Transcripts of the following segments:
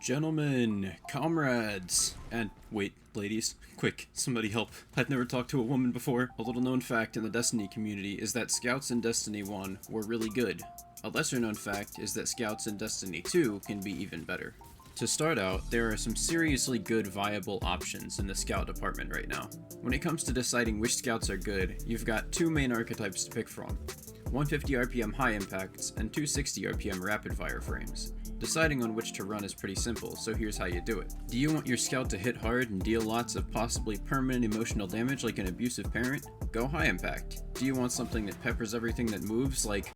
Gentlemen, comrades, and wait, ladies, quick, somebody help. I've never talked to a woman before. A little known fact in the Destiny community is that scouts in Destiny 1 were really good. A lesser known fact is that scouts in Destiny 2 can be even better. To start out, there are some seriously good viable options in the scout department right now. When it comes to deciding which scouts are good, you've got two main archetypes to pick from. 150 RPM high impacts and 260 RPM rapid fire frames. Deciding on which to run is pretty simple, so here's how you do it. Do you want your scout to hit hard and deal lots of possibly permanent emotional damage like an abusive parent? Go high impact. Do you want something that peppers everything that moves like...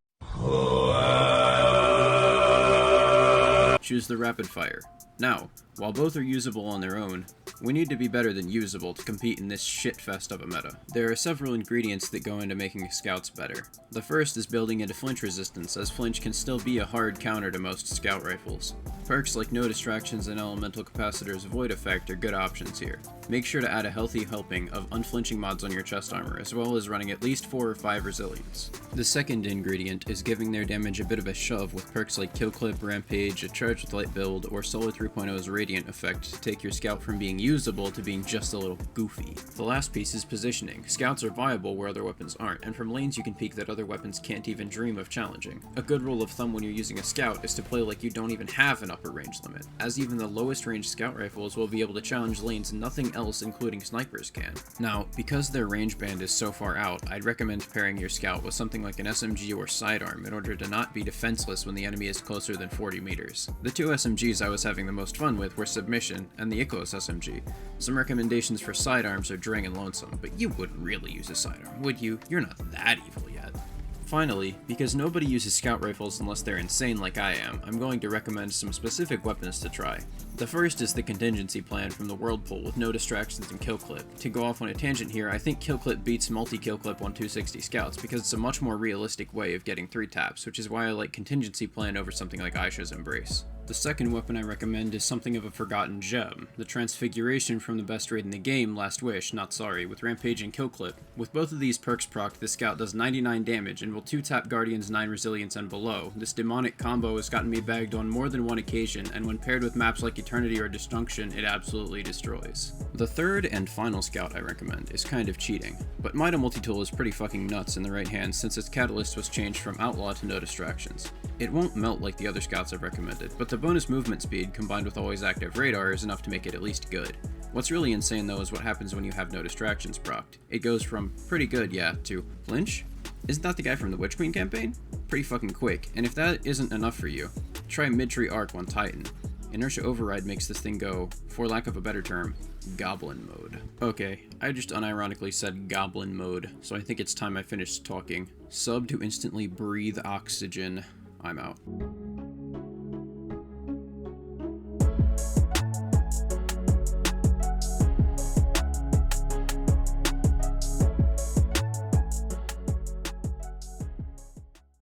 Choose the rapid fire. Now, while both are usable on their own, we need to be better than usable to compete in this shitfest of a meta. There are several ingredients that go into making scouts better. The first is building into flinch resistance, as flinch can still be a hard counter to most scout rifles. Perks like no distractions and elemental capacitor's void effect are good options here. Make sure to add a healthy helping of unflinching mods on your chest armor, as well as running at least 4 or 5 resilience. The second ingredient is giving their damage a bit of a shove with perks like kill clip, rampage, a charge with light build, or Solar 3.0's radiant effect to take your scout from being usable to being just a little goofy. The last piece is positioning. Scouts are viable where other weapons aren't, and from lanes you can peek that other weapons can't even dream of challenging. A good rule of thumb when you're using a scout is to play like you don't even have an upper range limit, as even the lowest range scout rifles will be able to challenge lanes nothing else including snipers can. Now, because their range band is so far out, I'd recommend pairing your scout with something like an SMG or sidearm in order to not be defenseless when the enemy is closer than 40 meters. The two SMGs I was having the most fun with were Submission and the Icarus SMG. Some recommendations for sidearms are Drang and Lonesome, but you wouldn't really use a sidearm, would you? You're not that evil yet. Finally, because nobody uses scout rifles unless they're insane like I am, I'm going to recommend some specific weapons to try. The first is the contingency plan from the Whirlpool with no distractions and kill clip. To go off on a tangent here, I think kill clip beats multi-kill clip on 260 scouts because it's a much more realistic way of getting 3 taps, which is why I like contingency plan over something like Aisha's Embrace. The second weapon I recommend is something of a forgotten gem, the Transfiguration from the best raid in the game, Last Wish, Not Sorry, with Rampage and Kill Clip. With both of these perks proc, the scout does 99 damage and will 2-tap Guardians 9 resilience and below. This demonic combo has gotten me bagged on more than one occasion, and when paired with maps like Eternity or Destruction, it absolutely destroys. The third and final scout I recommend is kind of cheating, but Mida Multitool is pretty fucking nuts in the right hand since its catalyst was changed from Outlaw to no distractions. It won't melt like the other scouts I've recommended, but the bonus movement speed combined with always active radar is enough to make it at least good. What's really insane though is what happens when you have no distractions procced. It goes from pretty good, yeah, to flinch? Isn't that the guy from the Witch Queen campaign? Pretty fucking quick, and if that isn't enough for you, try Mid-Tree Arc on Titan. Inertia Override makes this thing go, for lack of a better term, Goblin mode. Okay, I just unironically said Goblin mode, so I think it's time I finished talking. Sub to instantly breathe oxygen. I'm out.